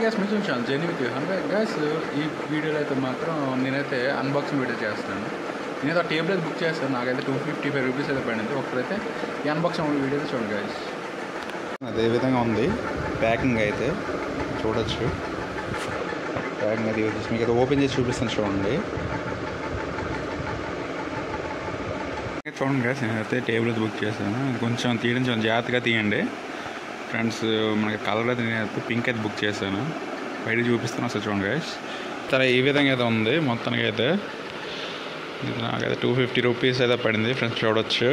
Gas miss ఉంచాను జెన్యూన్కి అంటే gas ఈ వీడియోలో అయితే మాత్రం నేనైతే అన్బాక్సింగ్ వీడియో చేస్తాను. నేనైతే ఆ టేబుల్ అయితే బుక్ చేస్తాను. నాకైతే 255 రూపీస్ అయితే పడింది. ఒకరైతే ఈ అన్బాక్సింగ్ వీడియో చూడండి గ్యాస్. అదే విధంగా ఉంది ప్యాకింగ్ అయితే చూడొచ్చు. ప్యాకింగ్ అది మీకు అయితే ఓపెన్ చేసి చూపిస్తాను చూడండి. చూడండి గ్యాస్ నేనైతే టేబుల్ బుక్ చేశాను. కొంచెం తీయడం కొంచెం జాగ్రత్తగా తీయండి ఫ్రెండ్స్. మనకి కలర్ అయితే నేనైతే పింక్ అయితే బుక్ చేశాను. బయట చూపిస్తాను అసలు చూడండి గ్యాస్. సరే ఈ విధంగా అయితే ఉంది మొత్తానికి అయితే. ఇది నాకైతే 250 రూపీస్ అయితే పడింది ఫ్రెండ్స్ చూడొచ్చు.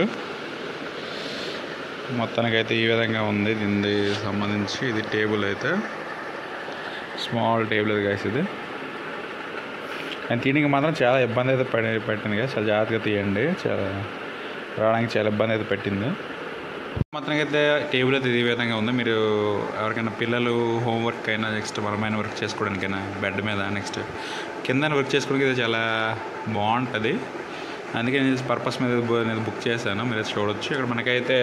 మొత్తానికి అయితే ఈ విధంగా ఉంది దీనికి సంబంధించి. ఇది టేబుల్ అయితే స్మాల్ టేబుల్ అది గ్యాస్. ఇది అండ్ తీయడానికి మాత్రం చాలా ఇబ్బంది అయితే పెట్టింది గ్యాస్. చాలా జాగ్రత్తగా తీయండి. చాలా రావడానికి చాలా ఇబ్బంది అయితే పెట్టింది. మొత్తానికి అయితే టేబుల్ అయితే ఈ విధంగా ఉంది. మీరు ఎవరికైనా పిల్లలు హోంవర్క్ అయినా నెక్స్ట్ మనమైన వర్క్ చేసుకోవడానికైనా బెడ్ మీద నెక్స్ట్ కింద వర్క్ చేసుకోవడానికి అయితే చాలా బాగుంటుంది. అందుకే నేను పర్పస్ మీద నేను బుక్ చేశాను. మీరు చూడవచ్చు. ఇక్కడ మనకైతే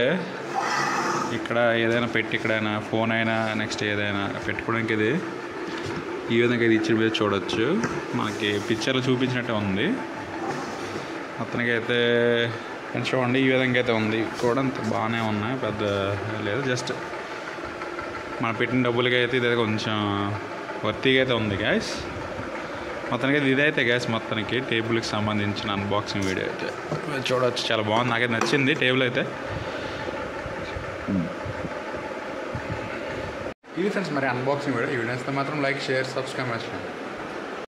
ఇక్కడ ఏదైనా పెట్టి ఇక్కడైనా ఫోన్ అయినా నెక్స్ట్ ఏదైనా పెట్టుకోవడానికి ఇది ఈ విధంగా ఇది ఇచ్చిన మీద చూడవచ్చు. మనకి పిక్చర్లో చూపించినట్టే ఉంది. మొత్తానికి అయితే చూడండి ఈ విధంగా అయితే ఉంది. కూడా అంత బాగానే ఉన్నాయి, పెద్ద లేదు. జస్ట్ మనం పెట్టిన డబ్బులకి అయితే ఇదైతే కొంచెం వర్తీగా అయితే ఉంది గ్యాస్. మొత్తానికి అయితే ఇదైతే గ్యాస్ మొత్తానికి టేబుల్కి సంబంధించిన అన్బాక్సింగ్ వీడియో అయితే చూడవచ్చు. చాలా బాగుంది, నాకైతే నచ్చింది టేబుల్ అయితే. ఇది ఫ్రెండ్స్ మరి అన్బాక్సింగ్ వీడియో. ఈ వీడియోస్ మాత్రం లైక్ షేర్ సబ్స్క్రైబ్ మర్చిపోండి.